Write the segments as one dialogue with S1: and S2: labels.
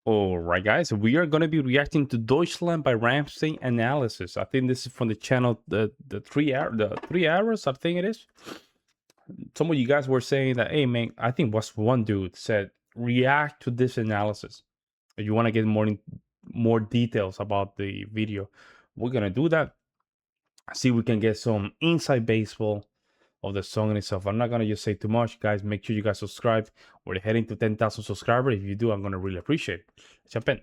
S1: All right, guys, we are going to be reacting to Deutschland by Rammstein Analysis. I think this is from the channel the 3 hours. I think it is. Some of you guys were saying that, hey man, I think was one dude said react to this analysis. If you want to get more details about the video, we're gonna do that. See if we can get some inside baseball of the song in itself. I'm not gonna just say too much, guys. Make sure you guys subscribe. We're heading to 10,000 subscribers. If you do, I'm gonna really appreciate it. Let's jump in.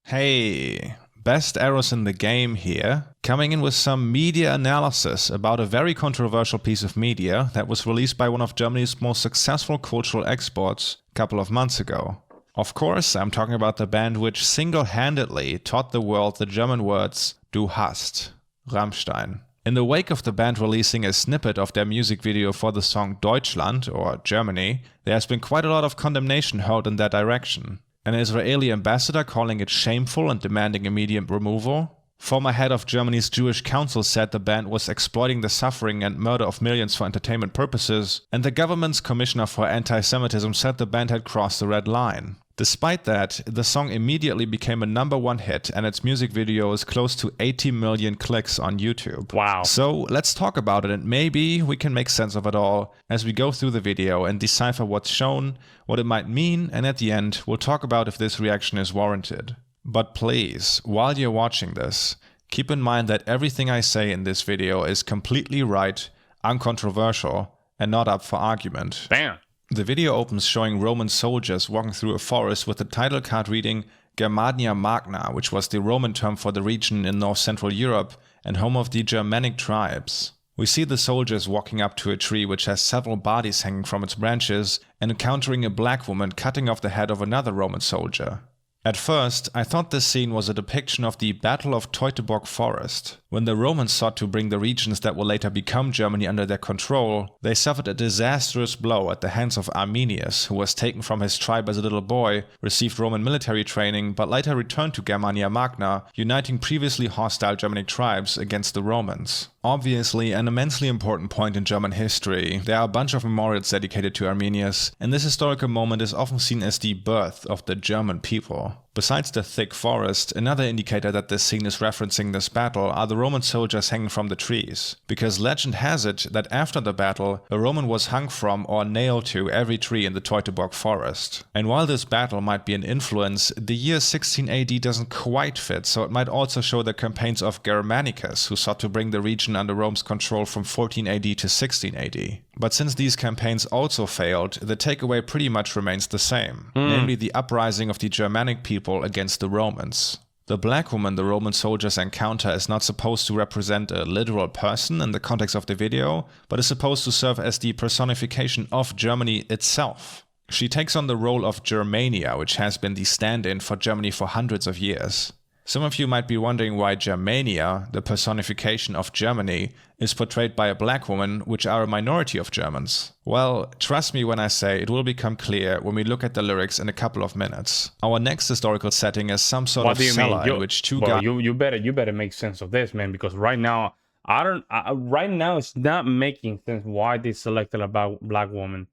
S2: Hey, best arrows in the game here, coming in with some media analysis about a very controversial piece of media that was released by one of Germany's most successful cultural exports a couple of months ago. Of course, I'm talking about the band which single-handedly taught the world the German words "Du hast," Rammstein. In the wake of the band releasing a snippet of their music video for the song Deutschland, or Germany, there has been quite a lot of condemnation hurled in that direction. An Israeli ambassador calling it shameful and demanding immediate removal. Former head of Germany's Jewish council said the band was exploiting the suffering and murder of millions for entertainment purposes, and the government's commissioner for anti-Semitism said the band had crossed the red line. Despite that, the song immediately became a #1 hit, and its music video is close to 80 million clicks on YouTube.
S1: Wow.
S2: So let's talk about it, and maybe we can make sense of it all as we go through the video and decipher what's shown, what it might mean, and at the end, we'll talk about if this reaction is warranted. But please, while you're watching this, keep in mind that everything I say in this video is completely right, uncontroversial, and not up for argument.
S1: Bam.
S2: The video opens showing Roman soldiers walking through a forest with the title card reading Germania Magna, which was the Roman term for the region in north-central Europe and home of the Germanic tribes. We see the soldiers walking up to a tree which has several bodies hanging from its branches and encountering a black woman cutting off the head of another Roman soldier. At first, I thought this scene was a depiction of the Battle of Teutoburg Forest. When the Romans sought to bring the regions that will later become Germany under their control, they suffered a disastrous blow at the hands of Arminius, who was taken from his tribe as a little boy, received Roman military training, but later returned to Germania Magna, uniting previously hostile Germanic tribes against the Romans. Obviously, an immensely important point in German history, there are a bunch of memorials dedicated to Arminius, and this historical moment is often seen as the birth of the German people. Besides the thick forest, another indicator that this scene is referencing this battle are the Roman soldiers hanging from the trees, because legend has it that after the battle, a Roman was hung from or nailed to every tree in the Teutoburg forest. And while this battle might be an influence, the year 16 AD doesn't quite fit, so it might also show the campaigns of Germanicus, who sought to bring the region under Rome's control from 14 AD to 16 AD. But since these campaigns also failed, the takeaway pretty much remains the same, namely the uprising of the Germanic people against the Romans. The black woman the Roman soldiers encounter is not supposed to represent a literal person in the context of the video, but is supposed to serve as the personification of Germany itself. She takes on the role of Germania, which has been the stand-in for Germany for hundreds of years. Some of you might be wondering why Germania, the personification of Germany, is portrayed by a black woman, which are a minority of Germans. Well, trust me when I say it will become clear when we look at the lyrics in a couple of minutes. Our next historical setting is some sort of cellar in which two guys...
S1: You better make sense of this, man, because right now, right now it's not making sense why they selected a black woman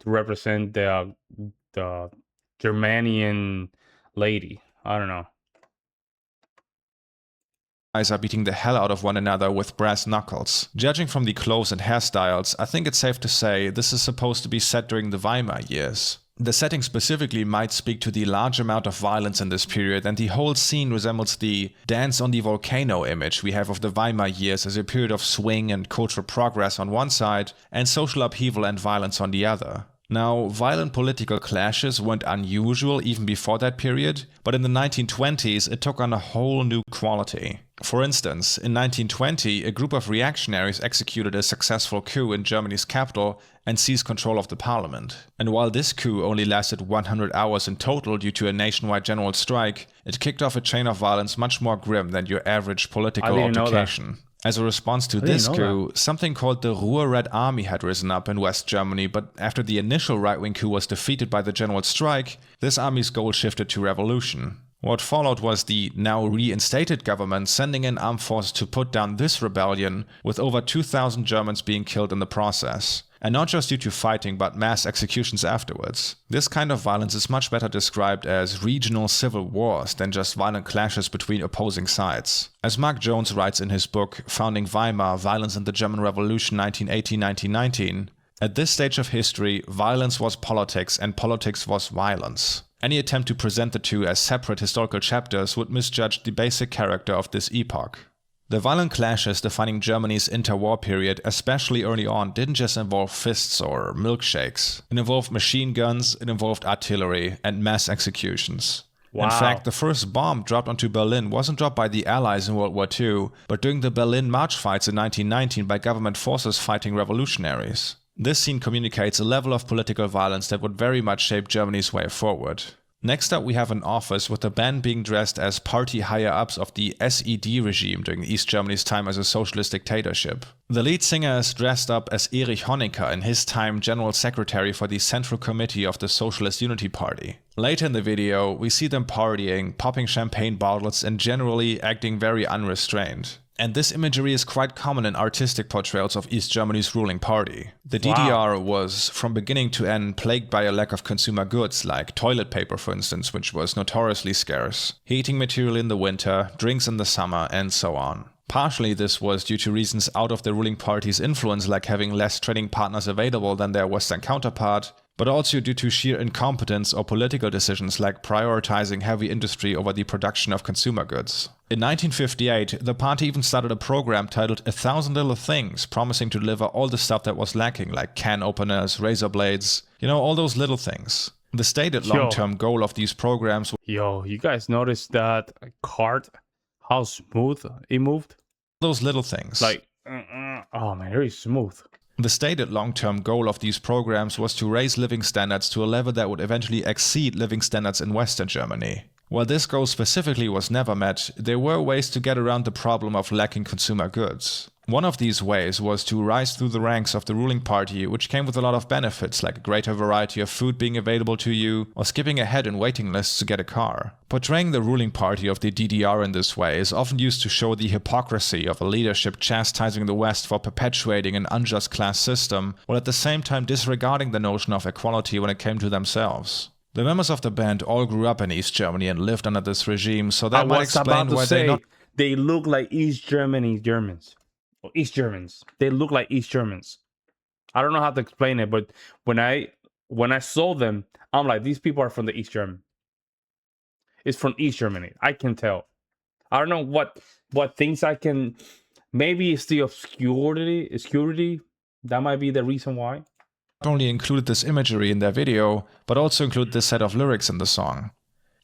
S1: to represent the Germanian lady. I don't know.
S2: Are beating the hell out of one another with brass knuckles. Judging from the clothes and hairstyles, I think it's safe to say this is supposed to be set during the Weimar years. The setting specifically might speak to the large amount of violence in this period, and the whole scene resembles the dance on the volcano image we have of the Weimar years as a period of swing and cultural progress on one side, and social upheaval and violence on the other. Now, violent political clashes weren't unusual even before that period, but in the 1920s it took on a whole new quality. For instance, in 1920, a group of reactionaries executed a successful coup in Germany's capital and seized control of the parliament. And while this coup only lasted 100 hours in total due to a nationwide general strike, it kicked off a chain of violence much more grim than your average political altercation. As a response to this coup, something called the Ruhr Red Army had risen up in West Germany, but after the initial right-wing coup was defeated by the general strike, this army's goal shifted to revolution. What followed was the now reinstated government sending in armed forces to put down this rebellion, with over 2,000 Germans being killed in the process. And not just due to fighting, but mass executions afterwards. This kind of violence is much better described as regional civil wars than just violent clashes between opposing sides. As Mark Jones writes in his book, Founding Weimar, Violence in the German Revolution 1918-1919, at this stage of history, violence was politics and politics was violence. Any attempt to present the two as separate historical chapters would misjudge the basic character of this epoch. The violent clashes defining Germany's interwar period, especially early on, didn't just involve fists or milkshakes. It involved machine guns, it involved artillery, and mass executions. Wow. In fact, the first bomb dropped onto Berlin wasn't dropped by the Allies in World War II, but during the Berlin March fights in 1919 by government forces fighting revolutionaries. This scene communicates a level of political violence that would very much shape Germany's way forward. Next up, we have an office with the band being dressed as party higher-ups of the SED regime during East Germany's time as a socialist dictatorship. The lead singer is dressed up as Erich Honecker, in his time General Secretary for the Central Committee of the Socialist Unity Party. Later in the video, we see them partying, popping champagne bottles, and generally acting very unrestrained. And this imagery is quite common in artistic portrayals of East Germany's ruling party. The DDR was, from beginning to end, plagued by a lack of consumer goods, like toilet paper for instance, which was notoriously scarce, heating material in the winter, drinks in the summer, and so on. Partially this was due to reasons out of the ruling party's influence, like having less trading partners available than their Western counterpart, but also due to sheer incompetence or political decisions like prioritizing heavy industry over the production of consumer goods. In 1958, the party even started a program titled 1,000 Little Things, promising to deliver all the stuff that was lacking, like can openers, razor blades, all those little things. The stated long-term goal of these programs...
S1: you guys noticed that cart, how smooth it moved?
S2: Those little things.
S1: Oh man, very smooth.
S2: The stated long-term goal of these programs was to raise living standards to a level that would eventually exceed living standards in Western Germany. While this goal specifically was never met, there were ways to get around the problem of lacking consumer goods. One of these ways was to rise through the ranks of the ruling party, which came with a lot of benefits like a greater variety of food being available to you, or skipping ahead in waiting lists to get a car. Portraying the ruling party of the DDR in this way is often used to show the hypocrisy of a leadership chastising the West for perpetuating an unjust class system, while at the same time disregarding the notion of equality when it came to themselves. The members of the band all grew up in East Germany and lived under this regime, so that might explain why
S1: they look like East Germany Germans. Or East Germans. They look like East Germans. I don't know how to explain it, but when I saw them, I'm like, these people are from the East Germany. It's from East Germany. I can tell. I don't know what things I can. Maybe it's the obscurity. That might be the reason why.
S2: Not only included this imagery in their video, but also include this set of lyrics in the song.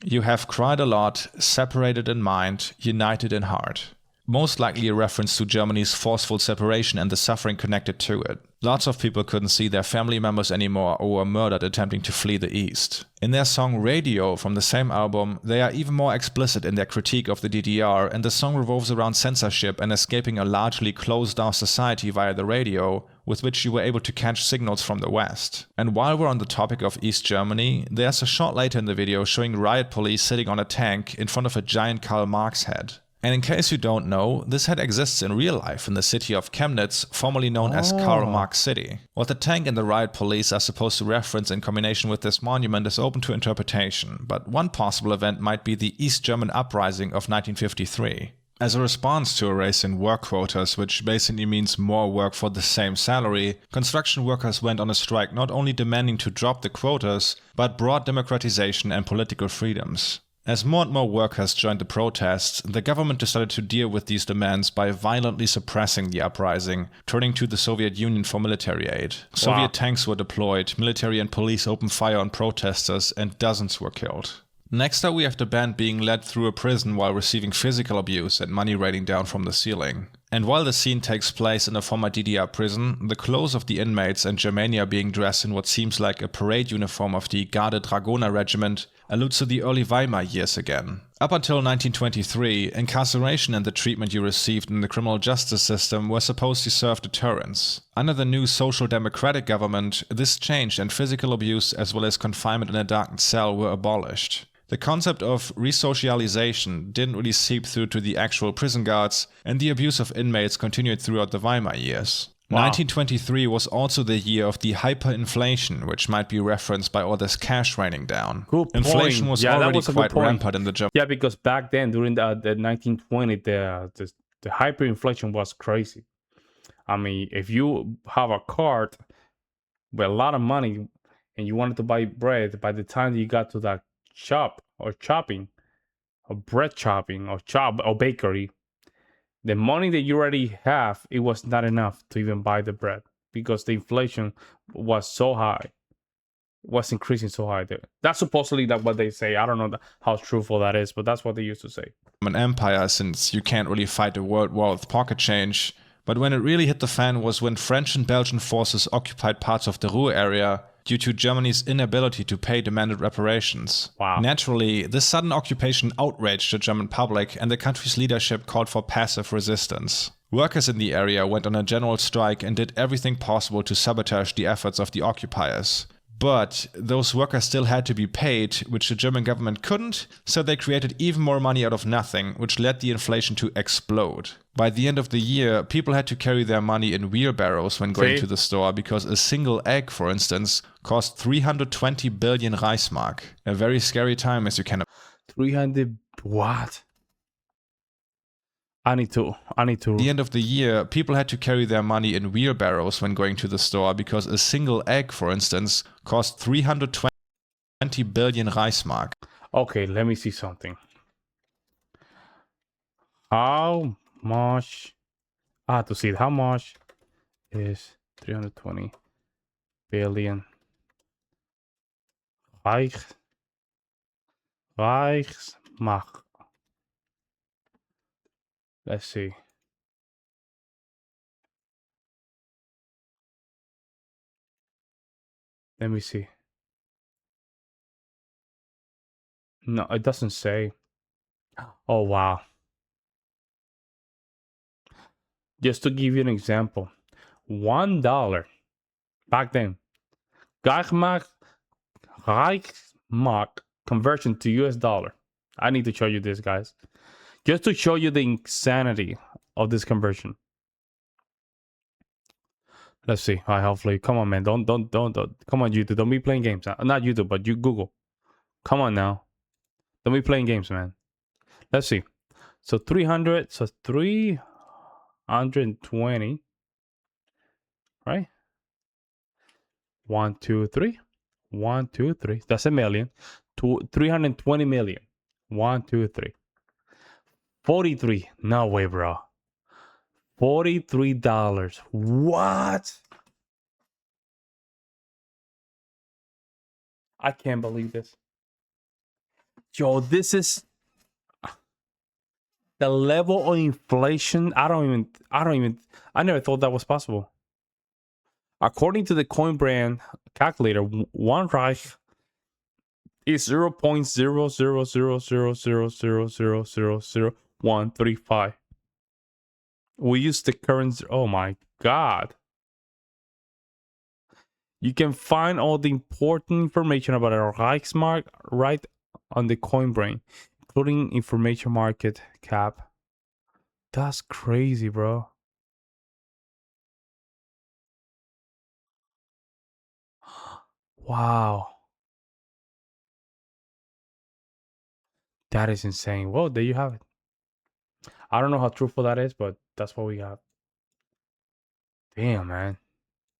S2: You have cried a lot, separated in mind, united in heart. Most likely a reference to Germany's forceful separation and the suffering connected to it. Lots of people couldn't see their family members anymore or were murdered attempting to flee the East. In their song Radio from the same album, they are even more explicit in their critique of the DDR, and the song revolves around censorship and escaping a largely closed-off society via the radio, with which you were able to catch signals from the West. And while we're on the topic of East Germany, there's a shot later in the video showing riot police sitting on a tank in front of a giant Karl Marx head. And in case you don't know, this head exists in real life in the city of Chemnitz, formerly known as Karl Marx City. What the tank and the riot police are supposed to reference in combination with this monument is open to interpretation, but one possible event might be the East German Uprising of 1953. As a response to a race in work quotas, which basically means more work for the same salary, construction workers went on a strike not only demanding to drop the quotas, but broad democratization and political freedoms. As more and more workers joined the protests, the government decided to deal with these demands by violently suppressing the uprising, turning to the Soviet Union for military aid. Soviet tanks were deployed, military and police opened fire on protesters, and dozens were killed. Next up, we have the band being led through a prison while receiving physical abuse and money raining down from the ceiling. And while the scene takes place in a former DDR prison, the clothes of the inmates and Germania being dressed in what seems like a parade uniform of the Garde Dragoner regiment alludes to the early Weimar years again. Up until 1923, incarceration and the treatment you received in the criminal justice system were supposed to serve deterrence. Under the new social democratic government, this changed and physical abuse as well as confinement in a darkened cell were abolished. The concept of resocialization didn't really seep through to the actual prison guards, and the abuse of inmates continued throughout the Weimar years. 1923 was also the year of the hyperinflation, which might be referenced by all this cash raining down.
S1: Good point.
S2: Inflation was
S1: Yeah, that
S2: already
S1: was a good
S2: quite
S1: point.
S2: rampant in the German.
S1: Yeah, because back then, during the 1920, the hyperinflation was crazy. I mean, if you have a cart with a lot of money and you wanted to buy bread, by the time you got to that shop or chopping, or bread chopping or bakery, the money that you already have, it was not enough to even buy the bread because the inflation was so high, was increasing so high. That's supposedly what they say. I don't know how truthful that is, but that's what they used to say.
S2: An empire, since you can't really fight a world war with pocket change. But when it really hit the fan was when French and Belgian forces occupied parts of the Ruhr area due to Germany's inability to pay demanded reparations.
S1: Wow.
S2: Naturally, this sudden occupation outraged the German public, and the country's leadership called for passive resistance. Workers in the area went on a general strike and did everything possible to sabotage the efforts of the occupiers. But those workers still had to be paid, which the German government couldn't, so they created even more money out of nothing, which led the inflation to explode. By the end of the year, people had to carry their money in wheelbarrows when going to the store because a single egg, for instance, cost 320 billion Reichsmark. A very scary time, as you can imagine.
S1: 300 what? I need to.
S2: At the end of the year, people had to carry their money in wheelbarrows when going to the store because a single egg, for instance, cost 320 billion Reichsmark.
S1: Okay, let me see something. How much? I have to see how much is 320 billion Reichsmark. Let's see. Let me see. No, it doesn't say. Oh, wow. Just to give you an example, $1 back then, Reichsmark conversion to US dollar. I need to show you this, guys. Just to show you the insanity of this conversion. Let's see. All right, hopefully. Come on, man. Don't. Come on, YouTube. Don't be playing games. Not YouTube, but you Google. Come on now. Don't be playing games, man. Let's see. So 300. So 320. Right? 1, 2, 3. 1, 2, 3. That's a million. 320 million. 1, 2, 3. 43. No way, bro. $43. What? I can't believe this. Yo, this is the level of inflation. I never thought that was possible. According to the coin brand calculator, one Reich is 0.00000000135. We use the currency. Oh my god. You can find all the important information about a Reichsmark right on the coin brain, including information market cap. That's crazy, bro. Wow. That is insane. Well, there you have it. I don't know how truthful that is, but that's what we got. Damn, man.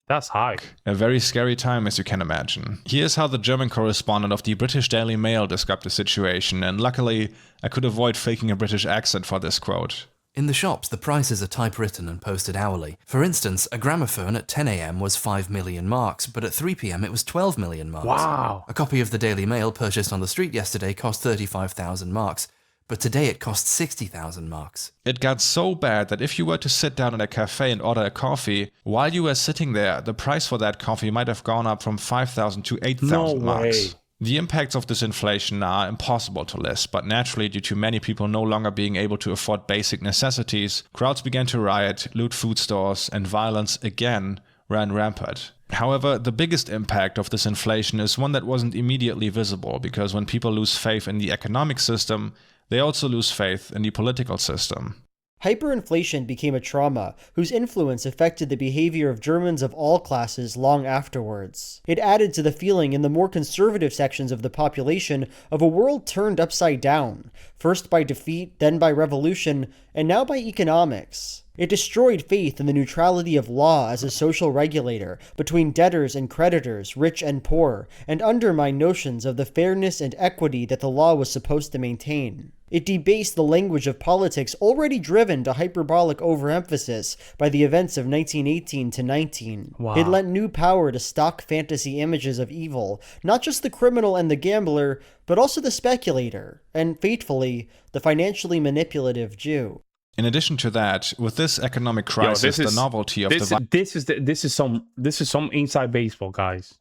S1: That's high.
S2: A very scary time, as you can imagine. Here's how the German correspondent of the British Daily Mail described the situation, and luckily, I could avoid faking a British accent for this quote.
S3: In the shops, the prices are typewritten and posted hourly. For instance, a gramophone at 10 AM was 5 million marks, but at 3 PM it was 12 million marks.
S1: Wow.
S3: A copy of the Daily Mail purchased on the street yesterday cost 35,000 marks, but today it costs 60,000 marks.
S2: It got so bad that if you were to sit down in a cafe and order a coffee, while you were sitting there, the price for that coffee might have gone up from 5,000 to 8,000 marks. The impacts of this inflation are impossible to list, but naturally, due to many people no longer being able to afford basic necessities, crowds began to riot, loot food stores, and violence again ran rampant. However, the biggest impact of this inflation is one that wasn't immediately visible, because when people lose faith in the economic system, they also lose faith in the political system.
S4: Hyperinflation became a trauma whose influence affected the behavior of Germans of all classes long afterwards. It added to the feeling in the more conservative sections of the population of a world turned upside down, first by defeat, then by revolution, and now by economics. It destroyed faith in the neutrality of law as a social regulator between debtors and creditors, rich and poor, and undermined notions of the fairness and equity that the law was supposed to maintain. It debased the language of politics already driven to hyperbolic overemphasis by the events of 1918 to 19.
S1: Wow.
S4: It lent new power to stock fantasy images of evil, not just the criminal and the gambler, but also the speculator, and fatefully, the financially manipulative Jew.
S2: In addition to that, with this economic crisis, the novelty of
S1: this is some inside baseball, guys.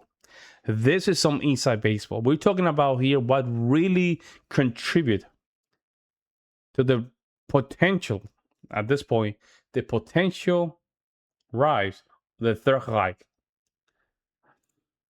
S1: This is some inside baseball. We're talking about here what really contribute to the potential, at this point, the potential rise of the Third Reich.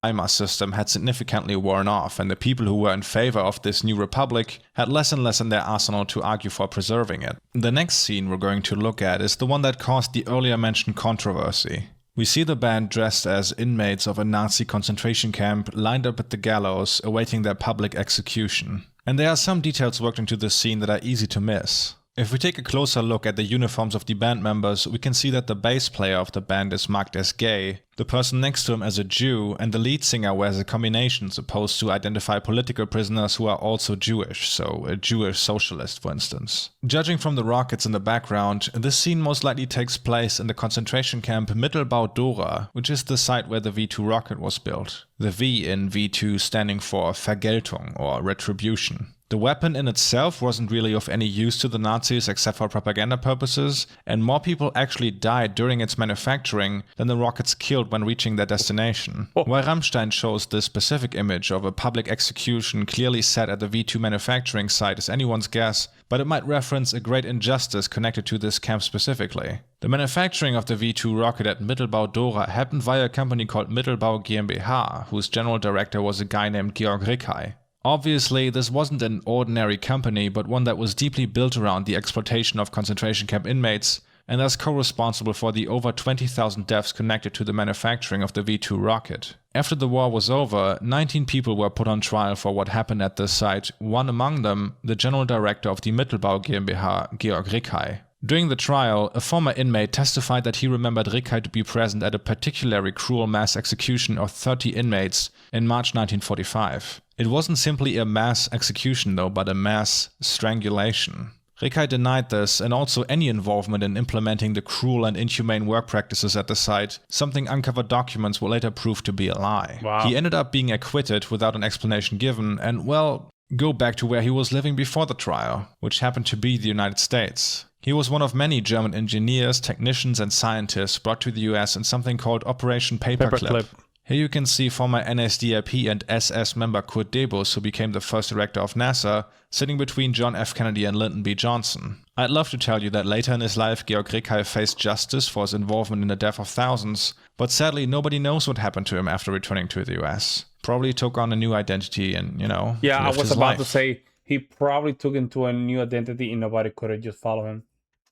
S2: Weimar system had significantly worn off, and the people who were in favor of this new republic had less and less in their arsenal to argue for preserving it. The next scene we're going to look at is the one that caused the earlier mentioned controversy. We see the band dressed as inmates of a Nazi concentration camp lined up at the gallows awaiting their public execution. And there are some details worked into this scene that are easy to miss. If we take a closer look at the uniforms of the band members, we can see that the bass player of the band is marked as gay, the person next to him as a Jew, and the lead singer wears a combination supposed to identify political prisoners who are also Jewish, so a Jewish socialist, for instance. Judging from the rockets in the background, this scene most likely takes place in the concentration camp Mittelbau-Dora, which is the site where the V2 rocket was built. The V in V2 standing for Vergeltung, or retribution. The weapon in itself wasn't really of any use to the Nazis except for propaganda purposes, and more people actually died during its manufacturing than the rockets killed when reaching their destination. While Rammstein shows this specific image of a public execution clearly set at the V2 manufacturing site is anyone's guess, but it might reference a great injustice connected to this camp specifically. The manufacturing of the V2 rocket at Mittelbau-Dora happened via a company called Mittelbau GmbH, whose general director was a guy named Georg Rickhey. Obviously, this wasn't an ordinary company, but one that was deeply built around the exploitation of concentration camp inmates, and thus co-responsible for the over 20,000 deaths connected to the manufacturing of the V2 rocket. After the war was over, 19 people were put on trial for what happened at this site, one among them the general director of the Mittelbau GmbH, Georg Rickhey. During the trial, a former inmate testified that he remembered Rickhey to be present at a particularly cruel mass execution of 30 inmates in March 1945. It wasn't simply a mass execution though, but a mass strangulation. Rickhey denied this and also any involvement in implementing the cruel and inhumane work practices at the site, something uncovered documents will later prove to be a lie.
S1: Wow.
S2: He ended up being acquitted without an explanation given and, well, go back to where he was living before the trial, which happened to be the United States. He was one of many German engineers, technicians and scientists brought to the US in something called Operation Paperclip. Here you can see former NSDAP and SS member Kurt Debus, who became the first director of NASA, sitting between John F. Kennedy and Lyndon B. Johnson. I'd love to tell you that later in his life Georg Rickhey faced justice for his involvement in the death of thousands, but sadly nobody knows what happened to him after returning to the US. Probably took on a new identity and,
S1: Yeah, I
S2: lived
S1: was
S2: his
S1: about
S2: life.
S1: to say he probably took into a new identity and nobody could have just followed him.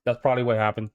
S1: That's probably what happened.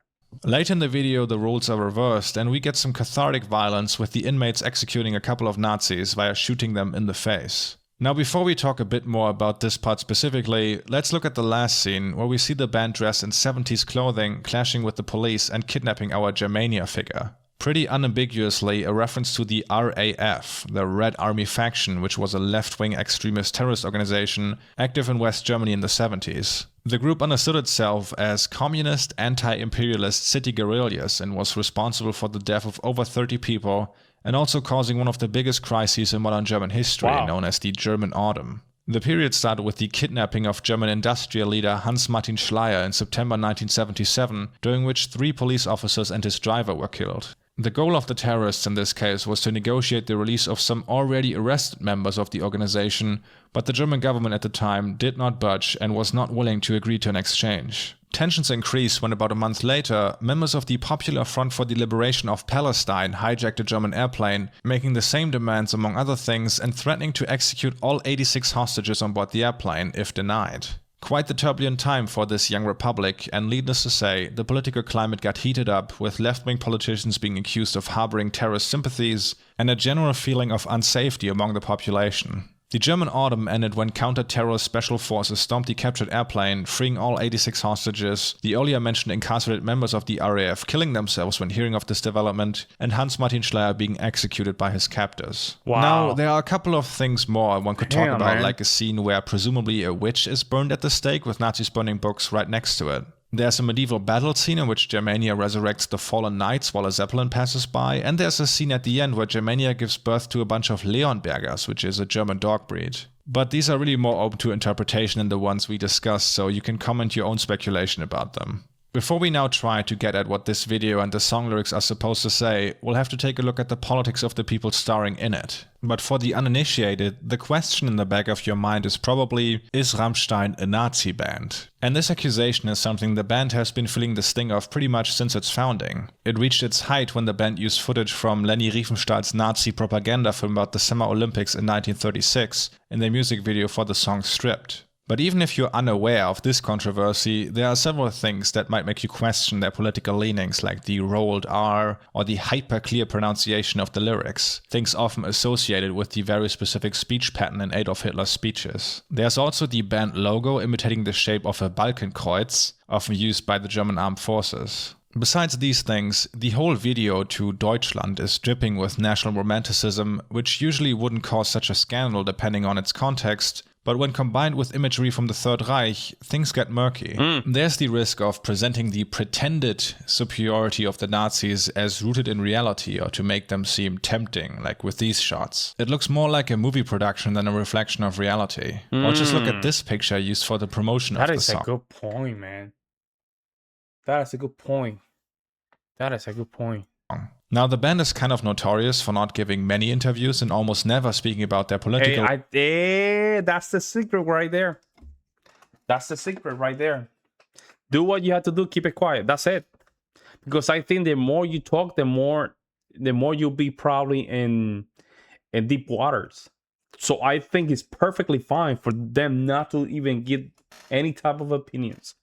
S2: Later in the video, the roles are reversed, and we get some cathartic violence with the inmates executing a couple of Nazis via shooting them in the face. Now, before we talk a bit more about this part specifically, let's look at the last scene, where we see the band dressed in 70s clothing, clashing with the police and kidnapping our Germania figure. Pretty unambiguously a reference to the RAF, the Red Army faction, which was a left-wing extremist terrorist organization active in West Germany in the 70s. The group understood itself as communist, anti-imperialist city guerrillas and was responsible for the death of over 30 people and also causing one of the biggest crises in modern German history, known as the German Autumn. The period started with the kidnapping of German industrial leader Hans-Martin Schleyer in September 1977, during which 3 police officers and his driver were killed. The goal of the terrorists in this case was to negotiate the release of some already arrested members of the organization, but the German government at the time did not budge and was not willing to agree to an exchange. Tensions increased when about a month later, members of the Popular Front for the Liberation of Palestine hijacked a German airplane, making the same demands among other things and threatening to execute all 86 hostages on board the airplane if denied. Quite the turbulent time for this young republic, and needless to say, the political climate got heated up, with left-wing politicians being accused of harboring terrorist sympathies, and a general feeling of unsafety among the population. The German autumn ended when counter-terror special forces stormed the captured airplane, freeing all 86 hostages, the earlier mentioned incarcerated members of the RAF killing themselves when hearing of this development, and Hans-Martin Schleyer being executed by his captors.
S1: Wow.
S2: Now, there are a couple of things more one could talk about, like a scene where presumably a witch is burned at the stake with Nazis burning books right next to it. There's a medieval battle scene in which Germania resurrects the fallen knights while a zeppelin passes by, and there's a scene at the end where Germania gives birth to a bunch of Leonbergers, which is a German dog breed. But these are really more open to interpretation than the ones we discussed, so you can comment your own speculation about them. Before we now try to get at what this video and the song lyrics are supposed to say, we'll have to take a look at the politics of the people starring in it. But for the uninitiated, the question in the back of your mind is probably, is Rammstein a Nazi band? And this accusation is something the band has been feeling the sting of pretty much since its founding. It reached its height when the band used footage from Leni Riefenstahl's Nazi propaganda film about the Summer Olympics in 1936 in their music video for the song Stripped. But even if you're unaware of this controversy, there are several things that might make you question their political leanings, like the rolled R or the hyper-clear pronunciation of the lyrics, things often associated with the very specific speech pattern in Adolf Hitler's speeches. There's also the band logo imitating the shape of a Balkenkreuz, often used by the German armed forces. Besides these things, the whole video to Deutschland is dripping with national romanticism, which usually wouldn't cause such a scandal depending on its context, but when combined with imagery from the Third Reich, things get murky. There's the risk of presenting the pretended superiority of the Nazis as rooted in reality, or to make them seem tempting, like with these shots. It looks more like a movie production than a reflection of reality. Or just look at this picture used for the promotion of the song.
S1: That is a good point, man. That is a good point. That is a good point.
S2: Now, the band is kind of notorious for not giving many interviews and almost never speaking about their political...
S1: That's the secret right there. That's the secret right there. Do what you have to do. Keep it quiet. That's it. Because I think the more you talk, the more you'll be probably in deep waters. So I think it's perfectly fine for them not to even give any type of opinions.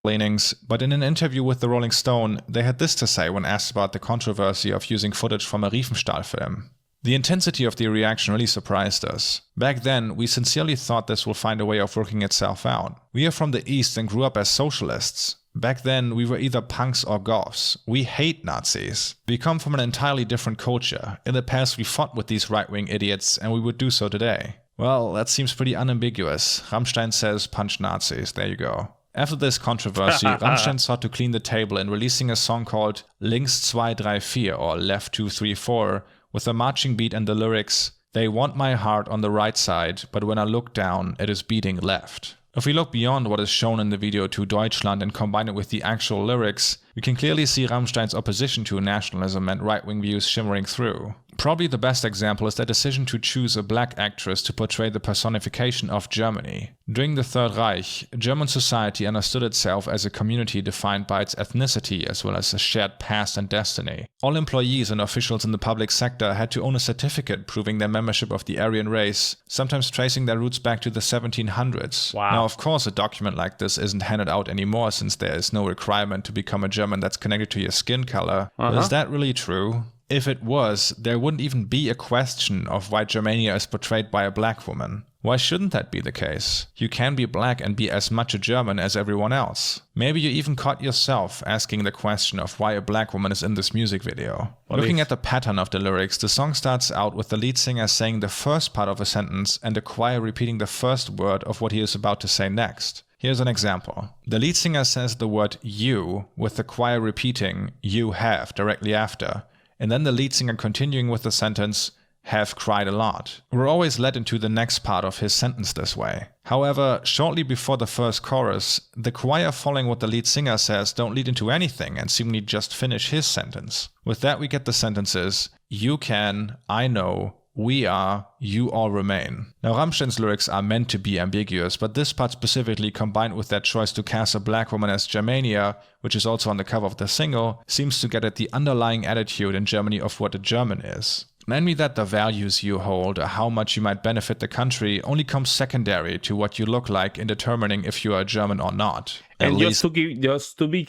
S2: Leanings, but in an interview with the Rolling Stone, they had this to say when asked about the controversy of using footage from a Riefenstahl film. The intensity of the reaction really surprised us. Back then, we sincerely thought this will find a way of working itself out. We are from the East and grew up as socialists. Back then, we were either punks or goths. We hate Nazis. We come from an entirely different culture. In the past, we fought with these right-wing idiots, and we would do so today. Well, that seems pretty unambiguous. Rammstein says punch Nazis. There you go. After this controversy, Rammstein sought to clean the table in releasing a song called Links 2, 3, 4 or Left 2, 3, 4 with a marching beat and the lyrics, "They want my heart on the right side, but when I look down, it is beating left." If we look beyond what is shown in the video to Deutschland and combine it with the actual lyrics, we can clearly see Rammstein's opposition to nationalism and right-wing views shimmering through. Probably the best example is their decision to choose a black actress to portray the personification of Germany. During the Third Reich, German society understood itself as a community defined by its ethnicity as well as a shared past and destiny. All employees and officials in the public sector had to own a certificate proving their membership of the Aryan race, sometimes tracing their roots back to the 1700s.
S1: Wow.
S2: Now, of course, a document like this isn't handed out anymore since there is no requirement to become a German that's connected to your skin color. But is that really true? If it was, there wouldn't even be a question of why Germania is portrayed by a black woman. Why shouldn't that be the case? You can be black and be as much a German as everyone else. Maybe you even caught yourself asking the question of why a black woman is in this music video. Looking at the pattern of the lyrics, the song starts out with the lead singer saying the first part of a sentence and the choir repeating the first word of what he is about to say next. Here's an example. The lead singer says the word you, with the choir repeating you have directly after, and then the lead singer continuing with the sentence, have cried a lot. We're always led into the next part of his sentence this way. However, shortly before the first chorus, the choir following what the lead singer says don't lead into anything and seemingly just finish his sentence. With that we get the sentences, you can, I know, we are, you all remain. Now Rammstein's lyrics are meant to be ambiguous, but this part specifically, combined with their choice to cast a black woman as Germania, which is also on the cover of the single, seems to get at the underlying attitude in Germany of what a German is. Mainly that the values you hold or how much you might benefit the country only comes secondary to what you look like in determining if you are German or not.
S1: And just to be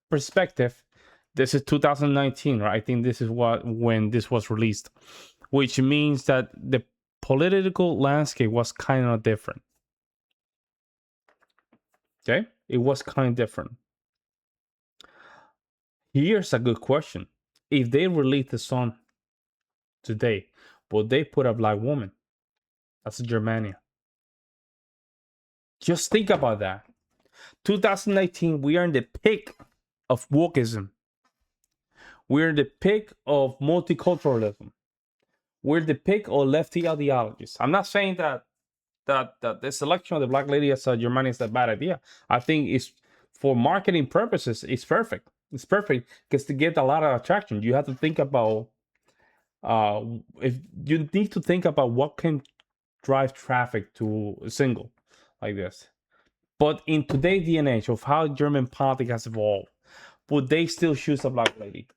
S1: perspective, this is 2019, right? I think this is when this was released, which means that the political landscape was kind of different. Okay, it was kind of different. Here's a good question: if they release the song today, would they put a black woman? That's Germania. Just think about that. 2019, we are in the peak of wokeism. We're in the peak of multiculturalism. We're in the peak of lefty ideologies. I'm not saying that the selection of the black lady as Germania is a bad idea. I think it's for marketing purposes. It's perfect. It's perfect because to get a lot of attraction, you have to think about if you need to think about what can drive traffic to a single like this. But in today's day and age of how German politics has evolved, would they still choose a black lady?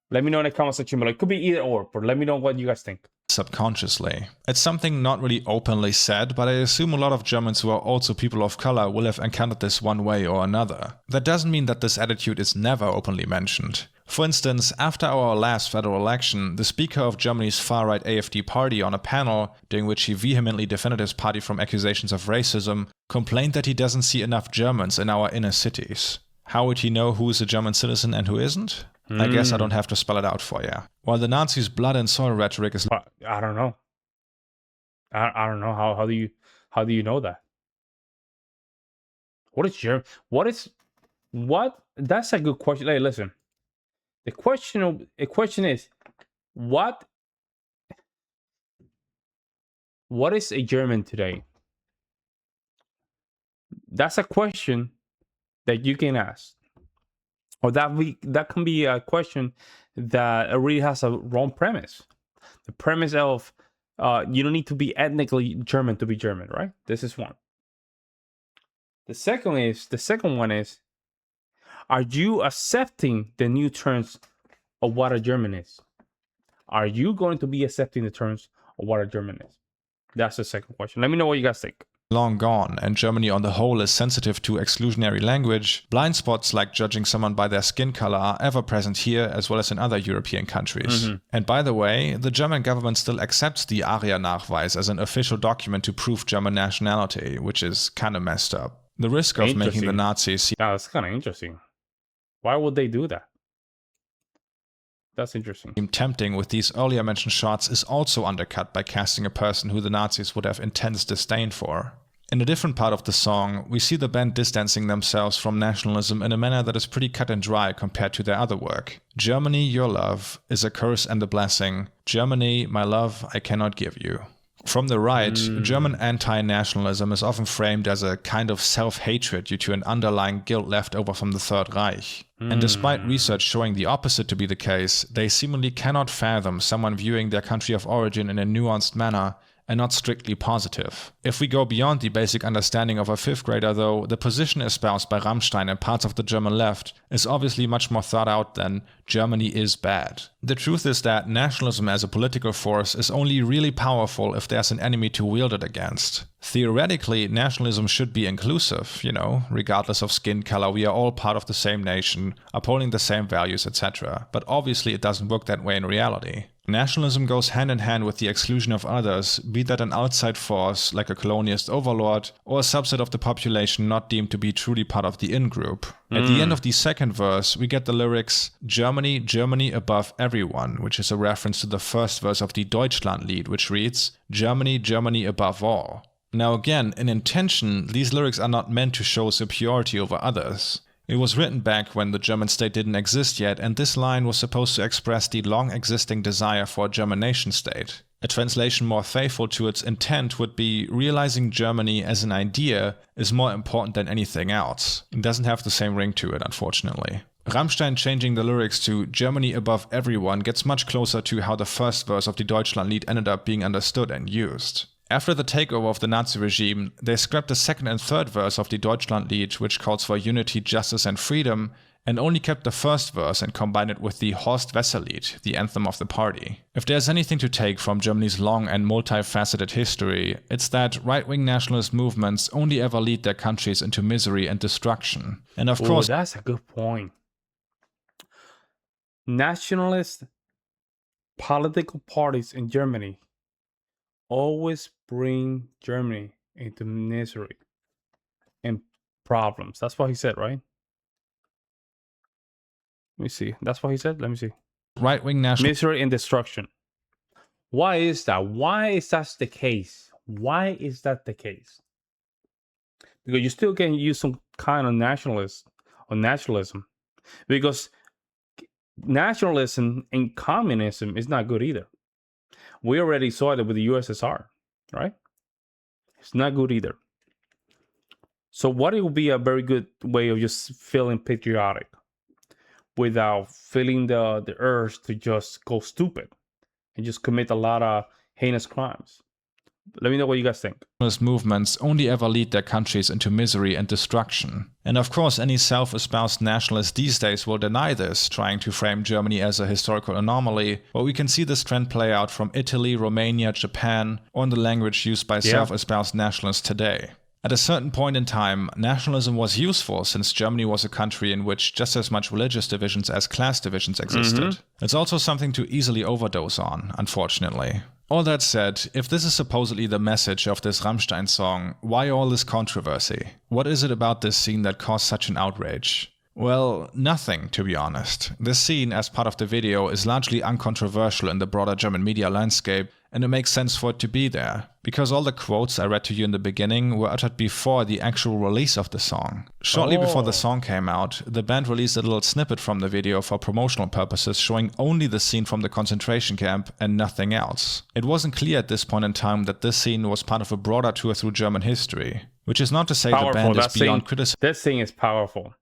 S1: Let me know in the comment section below. It could be either or, but let me know what you guys think.
S2: Subconsciously. It's something not really openly said, but I assume a lot of Germans who are also people of color will have encountered this one way or another. That doesn't mean that this attitude is never openly mentioned. For instance, after our last federal election, the speaker of Germany's far-right AfD party on a panel, during which he vehemently defended his party from accusations of racism, complained that he doesn't see enough Germans in our inner cities. How would he know who is a German citizen and who isn't? I guess I don't have to spell it out for you. While the Nazis' blood and soil rhetoric is...
S1: I don't know. I don't know. How do you know that? What is German? What? That's a good question. Hey, listen. The question is, what is a German today? That's a question that you can ask. Or that can be a question that really has a wrong premise. The premise of you don't need to be ethnically German to be German, right? This is one. The second one is, are you accepting the new terms of what a German is? Are you going to be accepting the terms of what a German is? That's the second question. Let me know what you guys think.
S2: Long gone, and Germany on the whole is sensitive to exclusionary language, blind spots like judging someone by their skin color are ever present here as well as in other European countries. And by the way, the German government still accepts the Aria-Nachweis as an official document to prove German nationality, which is kind of messed up. The risk of making the Nazis...
S1: Yeah, that's kind of interesting. Why would they do that? That's interesting.
S2: ...seem tempting with these earlier mentioned shots is also undercut by casting a person who the Nazis would have intense disdain for. In a different part of the song, we see the band distancing themselves from nationalism in a manner that is pretty cut and dry compared to their other work. Germany, your love, is a curse and a blessing. Germany, my love, I cannot give you. From the right, German anti-nationalism is often framed as a kind of self-hatred due to an underlying guilt left over from the Third Reich. And despite research showing the opposite to be the case, they seemingly cannot fathom someone viewing their country of origin in a nuanced manner and not strictly positive. If we go beyond the basic understanding of a fifth grader though, the position espoused by Rammstein and parts of the German left is obviously much more thought out than Germany is bad. The truth is that nationalism as a political force is only really powerful if there's an enemy to wield it against. Theoretically, nationalism should be inclusive, you know, regardless of skin color, we are all part of the same nation, upholding the same values, etc. But obviously it doesn't work that way in reality. Nationalism goes hand in hand with the exclusion of others, be that an outside force like a colonialist overlord or a subset of the population not deemed to be truly part of the in-group. At the end of the second verse, we get the lyrics, Germany, Germany above everyone, which is a reference to the first verse of the Deutschland Lied, which reads, Germany, Germany above all. Now again, in intention, these lyrics are not meant to show superiority over others. It was written back when the German state didn't exist yet, and this line was supposed to express the long-existing desire for a German nation-state. A translation more faithful to its intent would be realizing Germany as an idea is more important than anything else. It doesn't have the same ring to it, unfortunately. Rammstein changing the lyrics to Germany above everyone gets much closer to how the first verse of the Deutschland Lied ended up being understood and used. After the takeover of the Nazi regime, they scrapped the second and third verse of the Deutschland Lied, which calls for unity, justice and freedom, and only kept the first verse and combined it with the Horst Wessel-Lied, the anthem of the party. If there's anything to take from Germany's long and multifaceted history, it's that right-wing nationalist movements only ever lead their countries into misery and destruction. And of course,
S1: that's a good point. Nationalist political parties in Germany always bring Germany into misery and problems. That's what he said, right? Let me see. That's what he said. Let me see.
S2: Right-wing national
S1: Misery and destruction. Why is that? Why is that the case? Why is that the case? Because you still can use some kind of nationalism. Because nationalism and communism is not good either. We already saw it with the USSR, right? It's not good either. So what it would be a very good way of just feeling patriotic without feeling the urge to just go stupid and just commit a lot of heinous crimes? Let me know what you guys think.
S2: Movements only ever lead their countries into misery and destruction. And of course, any self-espoused nationalist these days will deny this, trying to frame Germany as a historical anomaly, but we can see this trend play out from Italy, Romania, Japan, or in the language used by self-espoused nationalists today. At a certain point in time, nationalism was useful since Germany was a country in which just as much religious divisions as class divisions existed. It's also something to easily overdose on, unfortunately. All that said, if this is supposedly the message of this Rammstein song, why all this controversy? What is it about this scene that caused such an outrage? Well, nothing, to be honest. This scene, as part of the video, is largely uncontroversial in the broader German media landscape, and it makes sense for it to be there, because all the quotes I read to you in the beginning were uttered before the actual release of the song. Shortly before the song came out, the band released a little snippet from the video for promotional purposes showing only the scene from the concentration camp and nothing else. It wasn't clear at this point in time that this scene was part of a broader tour through German history, which is not to say the band is beyond criticism.
S1: This thing is powerful.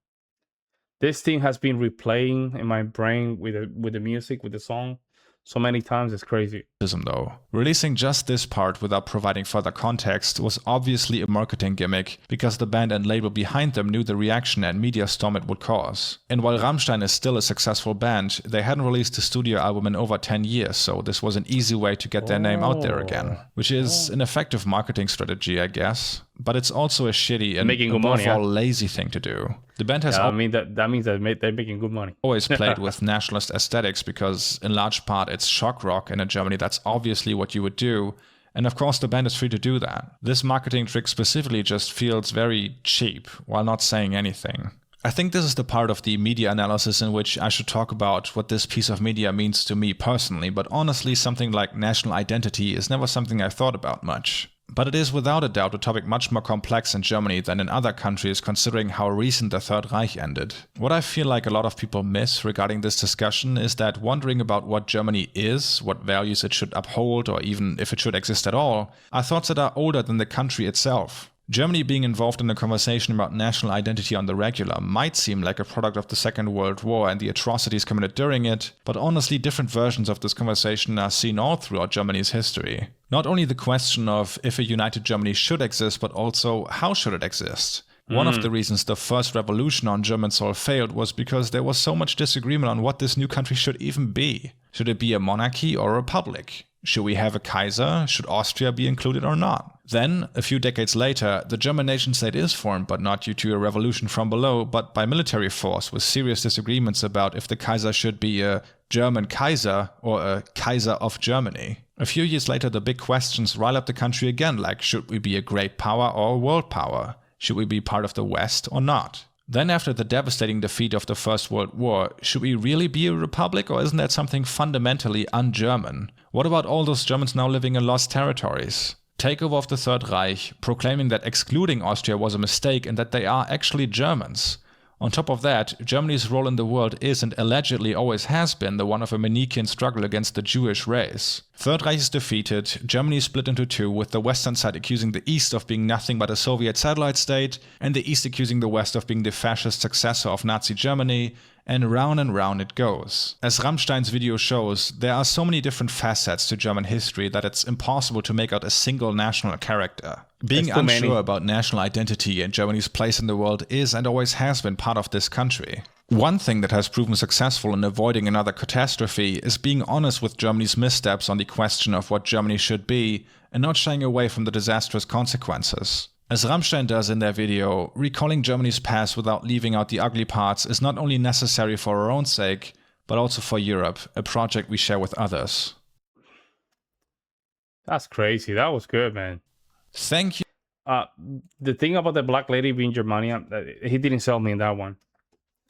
S1: This thing has been replaying in my brain with the music, with the song, so many times. It's crazy.
S2: Though releasing just this part without providing further context was obviously a marketing gimmick, because the band and label behind them knew the reaction and media storm it would cause. And while Rammstein is still a successful band, they hadn't released a studio album in over 10 years, so this was an easy way to get their name out there again, which is an effective marketing strategy, I guess. But it's also a shitty and above all lazy thing to do. The band has
S1: that means they're making good money.
S2: Always played with nationalist aesthetics because in large part it's shock rock, and in Germany that's obviously what you would do. And of course the band is free to do that. This marketing trick specifically just feels very cheap while not saying anything. I think this is the part of the media analysis in which I should talk about what this piece of media means to me personally, but honestly something like national identity is never something I've thought about much. But it is without a doubt a topic much more complex in Germany than in other countries, considering how recent the Third Reich ended. What I feel like a lot of people miss regarding this discussion is that wondering about what Germany is, what values it should uphold, or even if it should exist at all, are thoughts that are older than the country itself. Germany being involved in a conversation about national identity on the regular might seem like a product of the Second World War and the atrocities committed during it, but honestly different versions of this conversation are seen all throughout Germany's history. Not only the question of if a united Germany should exist, but also how should it exist. One of the reasons the first revolution on German soil failed was because there was so much disagreement on what this new country should even be. Should it be a monarchy or a republic? Should we have a Kaiser? Should Austria be included or not? Then, a few decades later, the German nation-state is formed, but not due to a revolution from below, but by military force, with serious disagreements about if the Kaiser should be a German Kaiser or a Kaiser of Germany. A few years later, the big questions rile up the country again, like should we be a great power or a world power? Should we be part of the West or not? Then after the devastating defeat of the First World War, should we really be a republic, or isn't that something fundamentally un-German? What about all those Germans now living in lost territories? Takeover of the Third Reich, proclaiming that excluding Austria was a mistake and that they are actually Germans. On top of that, Germany's role in the world is and allegedly always has been the one of a Manichaean struggle against the Jewish race. Third Reich is defeated, Germany is split into two, with the western side accusing the East of being nothing but a Soviet satellite state, and the East accusing the West of being the fascist successor of Nazi Germany, and round it goes. As Rammstein's video shows, there are so many different facets to German history that it's impossible to make out a single national character. Being unsure about national identity and Germany's place in the world is and always has been part of this country. One thing that has proven successful in avoiding another catastrophe is being honest with Germany's missteps on the question of what Germany should be and not shying away from the disastrous consequences. As Rammstein does in their video, recalling Germany's past without leaving out the ugly parts is not only necessary for our own sake, but also for Europe, a project we share with others.
S1: That's crazy. That was good, man.
S2: Thank you.
S1: The thing about the black lady being Germania, he didn't sell me in that one.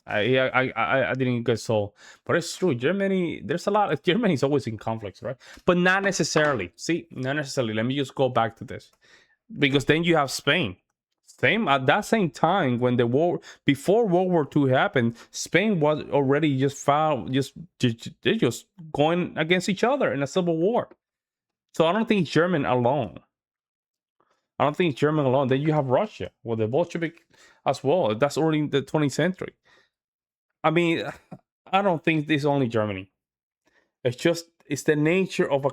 S1: I didn't get sold, but it's true. Germany, there's a lot of Germany's always in conflicts, right? But not necessarily. See, not necessarily. Let me just go back to this, because then you have Spain. Same at that same time when the war before World War II happened, Spain was already just they're just going against each other in a civil war. So I don't think German alone. I don't think it's German alone. Then you have Russia with the Bolshevik as well. That's already in the 20th century. I mean, I don't think this is only Germany. It's the nature of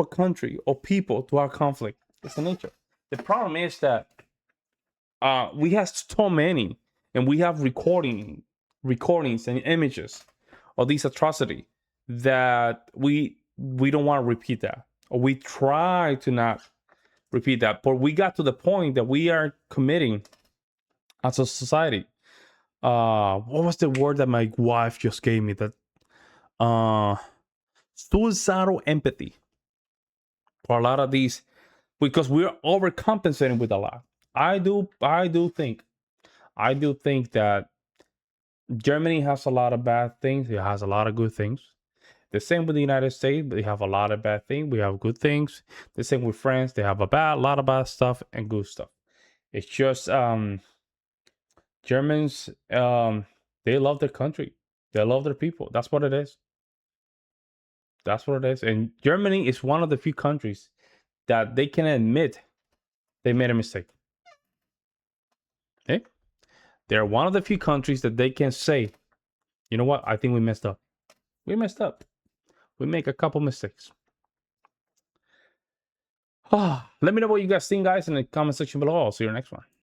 S1: a country or people to have conflict. It's the nature. The problem is that we have so many, and we have recordings and images of these atrocities that we don't want to repeat that, or we try to not repeat that. But we got to the point that we are committing as a society. What was the word that my wife just gave me? That suicidal empathy for a lot of these, because we're overcompensating with a lot. I do think that Germany has a lot of bad things. It has a lot of good things. The same with the United States. They have a lot of bad things. We have good things. The same with France. They have a lot of bad stuff and good stuff. It's just Germans, they love their country. They love their people. That's what it is. That's what it is. And Germany is one of the few countries that they can admit they made a mistake. Okay? They're one of the few countries that they can say, you know what? I think we messed up. We messed up. We make a couple mistakes. Let me know what you guys think, guys, in the comment section below. I'll see you in the next one.